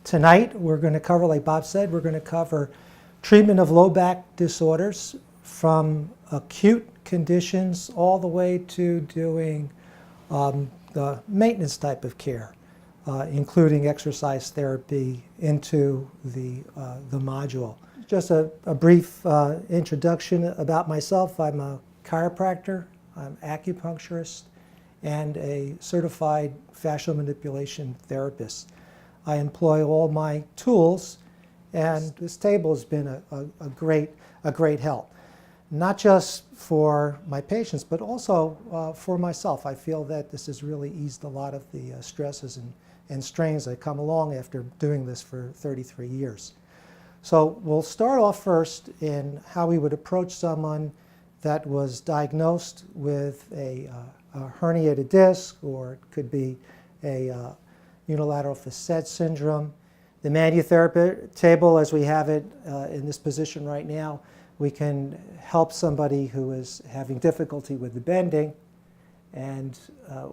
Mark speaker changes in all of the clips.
Speaker 1: Tonight we're going to cover, like Bob said, we're going to cover treatment of low back disorders from acute conditions all the way to doing the maintenance type of care, including exercise therapy into the module. Just a brief introduction about myself. I'm a chiropractor, I'm an acupuncturist, and a certified fascial manipulation therapist. I employ all my tools, and this table has been a great help. Not just for my patients, but also for myself. I feel that this has really eased a lot of the stresses and strains that come along after doing this for 33 years. So we'll start off first in how we would approach someone that was diagnosed with a herniated disc, or it could be a unilateral facet syndrome. The Manuthera table, as we have it in this position right now, we can help somebody who is having difficulty with the bending, and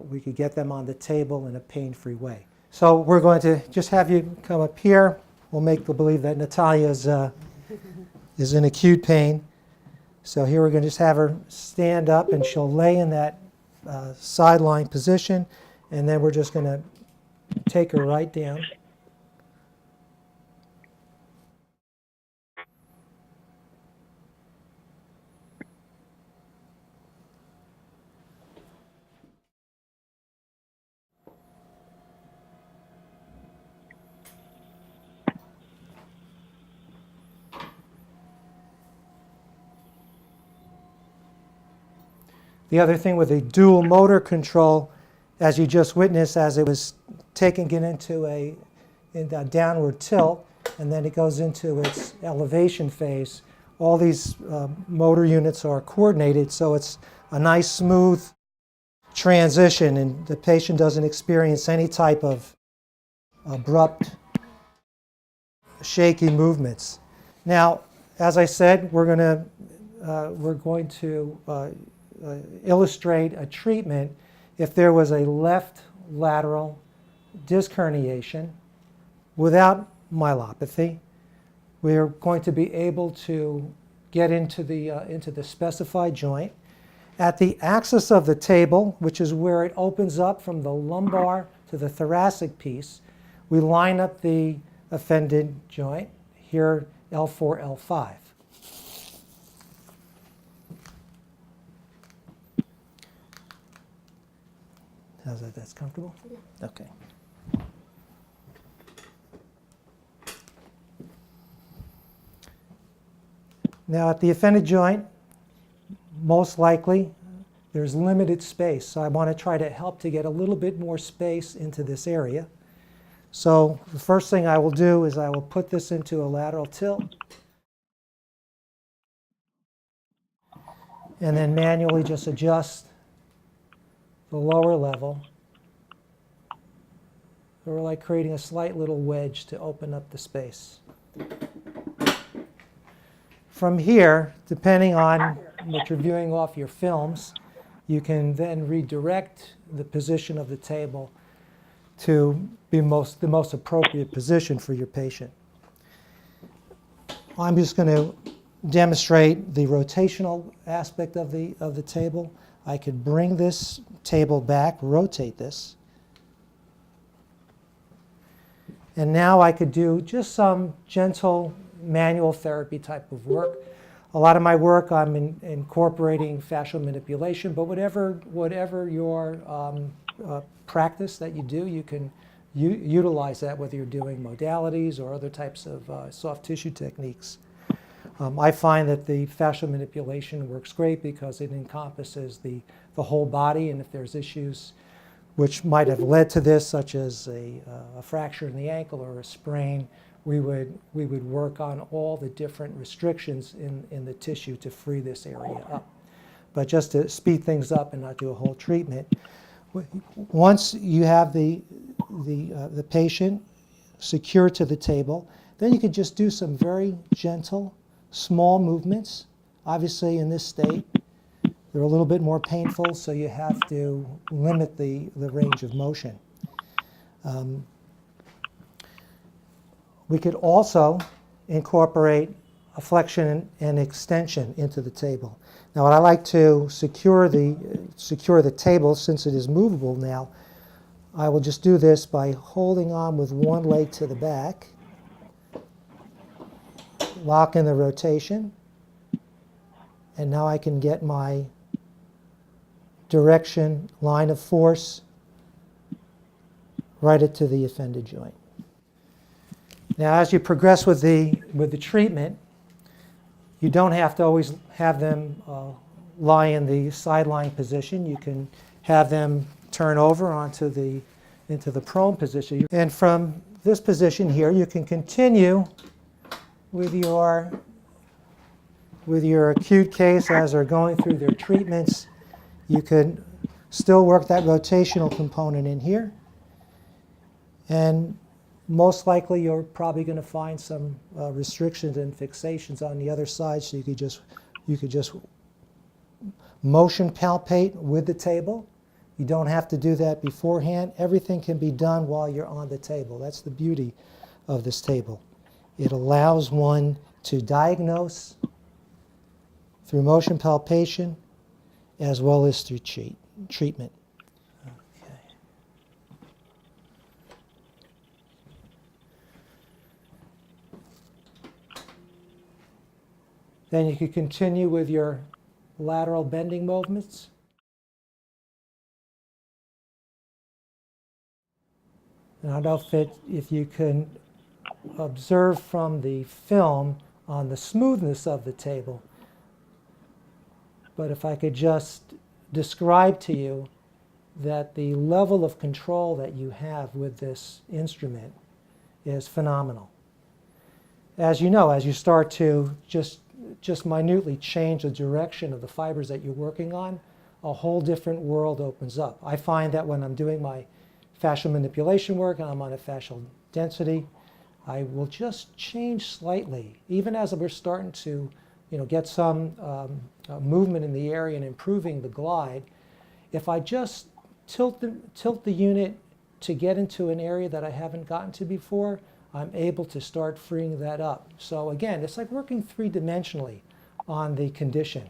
Speaker 1: we could get them on the table in a pain-free way. So we're going to just have you come up here. We'll make believe that Natalia is in acute pain. So here we're going to just have her stand up, and she'll lay in that sideline position, and then we're just going to take her right down. The other thing with the dual motor control, as you just witnessed, as it was taking it into a downward tilt, and then it goes into its elevation phase, all these motor units are coordinated, so it's a nice smooth transition, and the patient doesn't experience any type of abrupt, shaky movements. Now, as I said, we're going to illustrate a treatment if there was a left lateral disc herniation without myelopathy. We're going to be able to get into the specified joint. At the axis of the table, which is where it opens up from the lumbar to the thoracic piece, we line up the offended joint, here L4, L5. How's that? That's comfortable? Yeah. Okay. Now at the offended joint, most likely there's limited space. So I want to try to help to get a little bit more space into this area. So the first thing I will do is I will put this into a lateral tilt, and then manually just adjust the lower level. So we're like creating a slight little wedge to open up the space. From here, depending on what you're viewing off your films, you can then redirect the position of the table to be the most appropriate position for your patient. I'm just going to demonstrate the rotational aspect of the table. I could bring this table back, rotate this. And now I could do just some gentle manual therapy type of work. A lot of my work, I'm incorporating fascial manipulation, but whatever your practice that you do, you can utilize that, whether you're doing modalities or other types of soft tissue techniques. I find that the fascial manipulation works great because it encompasses the whole body, and if there's issues which might have led to this, such as a fracture in the ankle or a sprain, we would work on all the different restrictions in the tissue to free this area up. But just to speed things up and not do a whole treatment, once you have the patient secured to the table, then you could just do some very gentle, small movements. Obviously, in this state, they're a little bit more painful, so you have to limit the range of motion. We could also incorporate a flexion and extension into the table. Now, what I like to secure the table, since it is movable now, I will just do this by holding on with one leg to the back, lock in the rotation, and now I can get my direction, line of force, right into the offended joint. Now, as you progress with the treatment, you don't have to always have them lie in the sideline position. You can have them turn over into the prone position. And from this position here, you can continue with your acute case as they're going through their treatments. You could still work that rotational component in here. And most likely, you're probably going to find some restrictions and fixations on the other side, so you could just motion palpate with the table. You don't have to do that beforehand. Everything can be done while you're on the table. That's the beauty of this table. It allows one to diagnose through motion palpation as well as through treatment. Then you could continue with your lateral bending movements. And I don't know if you can observe from the film on the smoothness of the table, but if I could just describe to you that the level of control that you have with this instrument is phenomenal. As you know, as you start to just minutely change the direction of the fibers that you're working on, a whole different world opens up. I find that when I'm doing my fascial manipulation work and I'm on a fascial density, I will just change slightly, even as we're starting to get some movement in the area and improving the glide. If I just tilt the unit to get into an area that I haven't gotten to before, I'm able to start freeing that up. So again, it's like working three-dimensionally on the condition.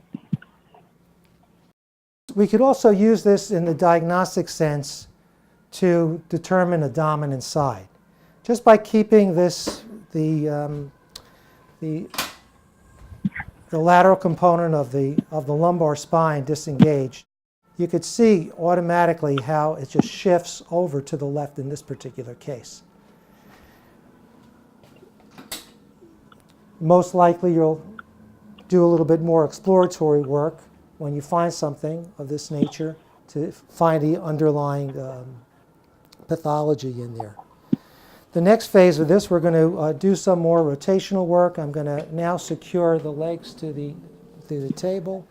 Speaker 1: We could also use this in the diagnostic sense to determine a dominant side. Just by keeping the lateral component of the lumbar spine disengaged, you could see automatically how it just shifts over to the left in this particular case. Most likely you'll do a little bit more exploratory work when you find something of this nature to find the underlying pathology in there. The next phase of this, we're going to do some more rotational work. I'm going to now secure the legs to the table.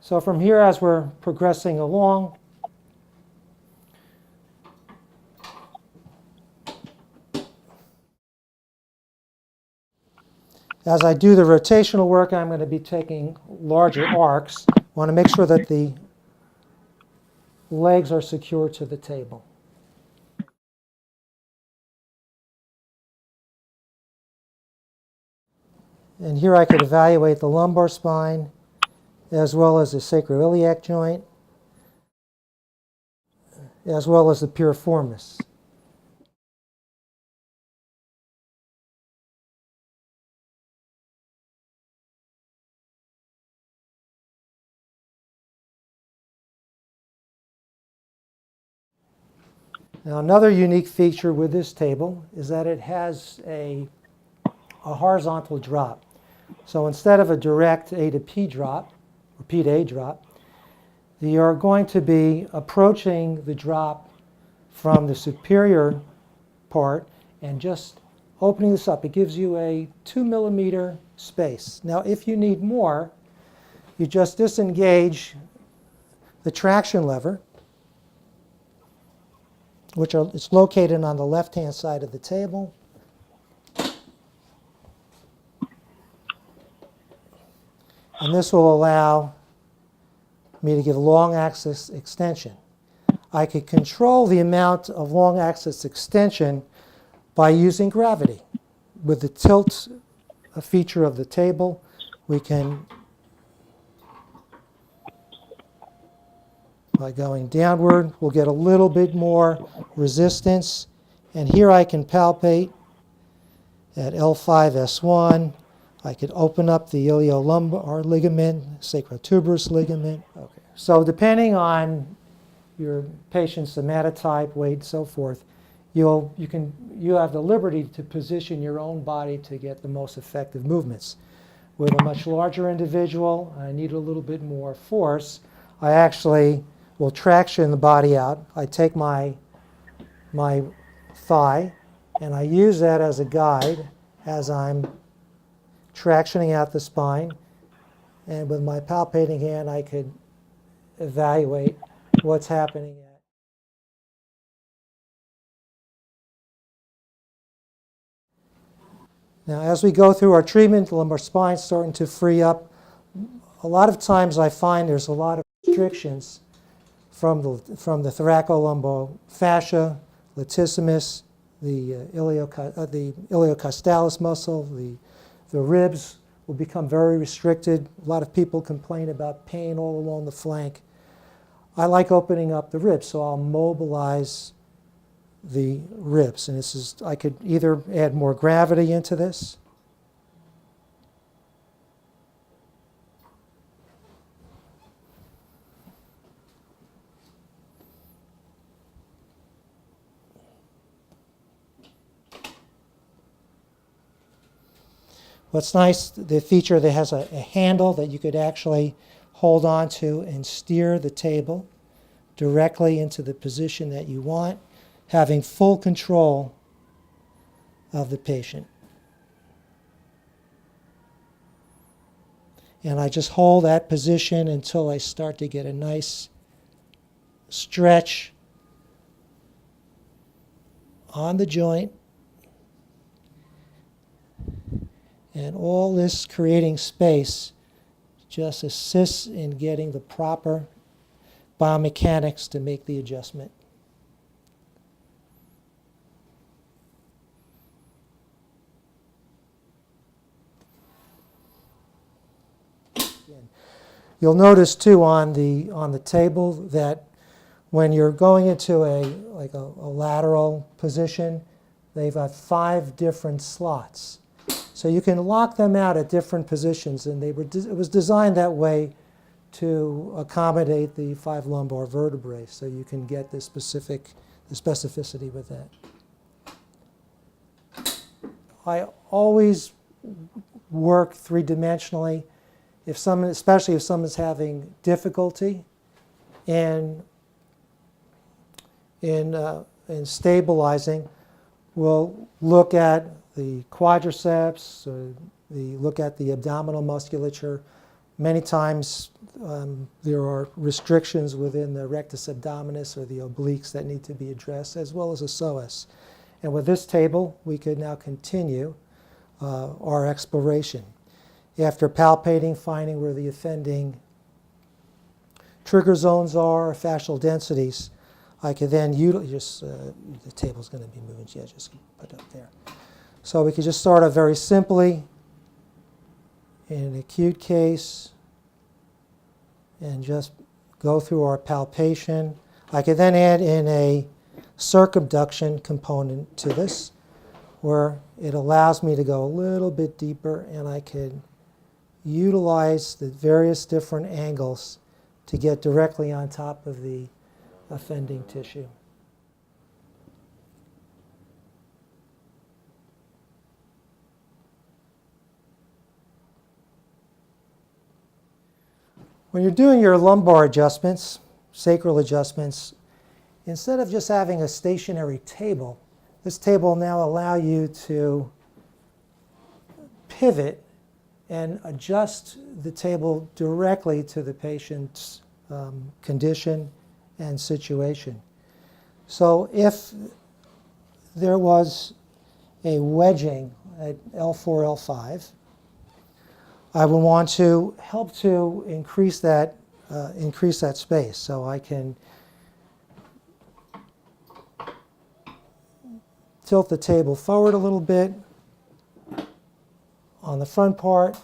Speaker 1: So from here, as we're progressing along, as I do the rotational work, I'm going to be taking larger arcs. I want to make sure that the legs are secure to the table. And here I could evaluate the lumbar spine as well as the sacroiliac joint, as well as the piriformis. Now, another unique feature with this table is that it has a horizontal drop. So instead of a direct A to P drop, or P to A drop, you're going to be approaching the drop from the superior part and just opening this up. It gives you a 2 millimeter space. Now, if you need more, you just disengage the traction lever, which is located on the left-hand side of the table. And this will allow me to give long axis extension. I could control the amount of long axis extension by using gravity. With the tilt feature of the table, we can, by going downward, we'll get a little bit more resistance. And here I can palpate at L5-S1. I could open up the iliolumbar ligament, sacrotuberous ligament. Okay. So depending on your patient's somatotype, weight, so forth, you have the liberty to position your own body to get the most effective movements. With a much larger individual, I need a little bit more force. I actually will traction the body out. I take my thigh and I use that as a guide as I'm tractioning out the spine. And with my palpating hand, I could evaluate what's happening. Now, as we go through our treatment, the lumbar spine's starting to free up. A lot of times I find there's a lot of restrictions from the thoracolumbar fascia, latissimus, the iliocostalis muscle, the ribs will become very restricted. A lot of people complain about pain all along the flank. I like opening up the ribs, so I'll mobilize the ribs. And this is, I could either add more gravity into this, what's nice, the feature that has a handle that you could actually hold on to and steer the table directly into the position that you want, having full control of the patient. And I just hold that position until I start to get a nice stretch on the joint. And all this creating space just assists in getting the proper biomechanics to make the adjustment. You'll notice too on the table that when you're going into a lateral position, they've got 5 different slots. So you can lock them out at different positions, and it was designed that way to accommodate the 5 lumbar vertebrae, so you can get the specificity with that. I always work 3-dimensionally. Especially if someone's having difficulty in stabilizing, we'll look at the quadriceps, look at the abdominal musculature. Many times there are restrictions within the rectus abdominis or the obliques that need to be addressed, as well as the psoas. And with this table, we could now continue our exploration. After palpating, finding where the offending trigger zones are, fascial densities, I could then utilize, the table's going to be moving, yeah, just put it up there. So we could just start off very simply in an acute case and just go through our palpation. I could then add in a circumduction component to this, where it allows me to go a little bit deeper, and I could utilize the various different angles to get directly on top of the offending tissue. When you're doing your lumbar adjustments, sacral adjustments, instead of just having a stationary table, this table will now allow you to pivot and adjust the table directly to the patient's condition and situation. So if there was a wedging at L4, L5, I would want to help to increase that increase that space. So I can tilt the table forward a little bit on the front part,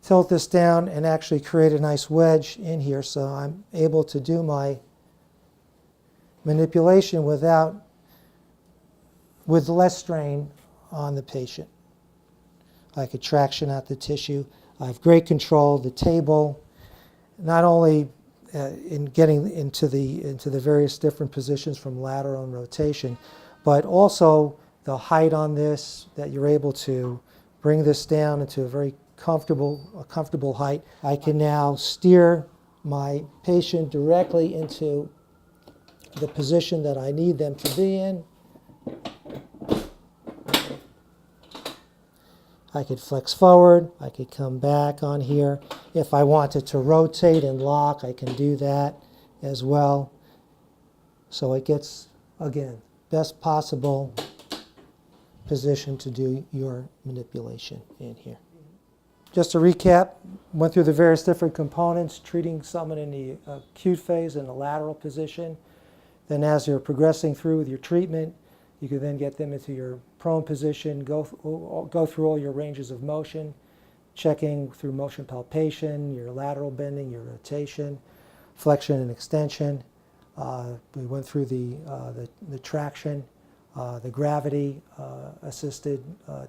Speaker 1: tilt this down, and actually create a nice wedge in here so I'm able to do my manipulation with less strain on the patient. I could traction out the tissue. I have great control of the table, not only in getting into the various different positions from lateral and rotation, but also the height on this, that you're able to bring this down into a very comfortable height. I can now steer my patient directly into the position that I need them to be in. I could flex forward, I could come back on here. If I wanted to rotate and lock, I can do that as well. So it gets, again, best possible position to do your manipulation in here. Just to recap, went through the various different components, treating someone in the acute phase in the lateral position. Then as you're progressing through with your treatment, you can then get them into your prone position, go through all your ranges of motion, checking through motion palpation, your lateral bending, your rotation, flexion and extension. We went through the traction, the gravity assisted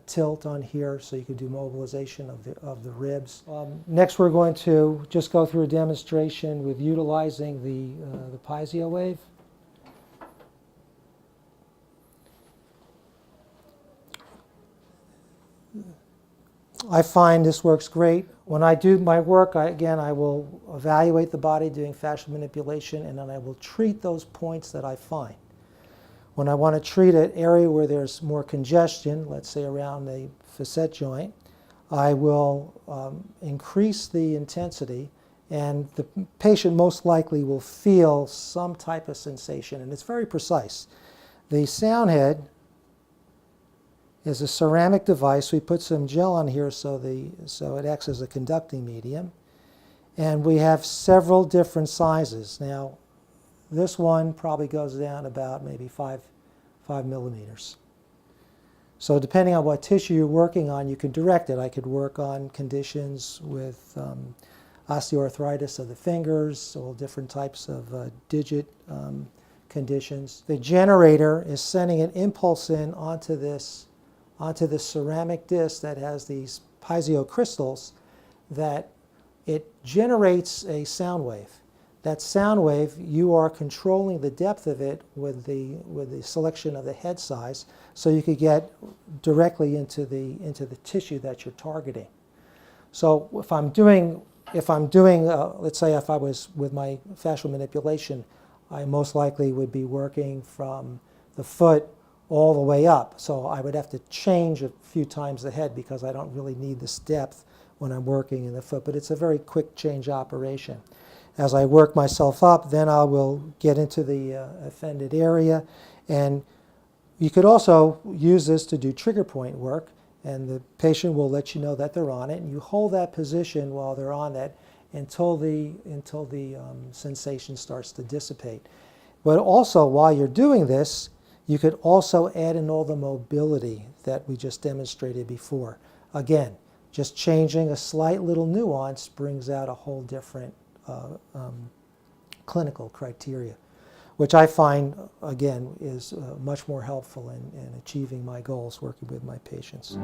Speaker 1: tilt on here, so you could do mobilization of the ribs. Next, we're going to just go through a demonstration with utilizing the Piezo wave. I find this works great. When I do my work, I will evaluate the body doing fascial manipulation, and then I will treat those points that I find. When I want to treat an area where there's more congestion, let's say around the facet joint, I will increase the intensity, and the patient most likely will feel some type of sensation, and it's very precise. The sound head is a ceramic device. We put some gel on here so it acts as a conducting medium. And we have several different sizes. Now, this one probably goes down about maybe 5 millimeters. So depending on what tissue you're working on, you can direct it. I could work on conditions with osteoarthritis of the fingers, all different types of digit conditions. The generator is sending an impulse in onto this ceramic disc that has these piezo crystals, that it generates a sound wave. That sound wave, you are controlling the depth of it with the selection of the head size, so you could get directly into the tissue that you're targeting. So if I'm doing, let's say if I was with my fascial manipulation, I most likely would be working from the foot all the way up. So I would have to change a few times the head because I don't really need this depth when I'm working in the foot, but it's a very quick change operation. As I work myself up, then I will get into the offended area, and you could also use this to do trigger point work, and the patient will let you know that they're on it, and you hold that position while they're on that until the sensation starts to dissipate. But also, while you're doing this, you could also add in all the mobility that we just demonstrated before. Again, just changing a slight little nuance brings out a whole different clinical criteria, which I find, again, is much more helpful in achieving my goals working with my patients.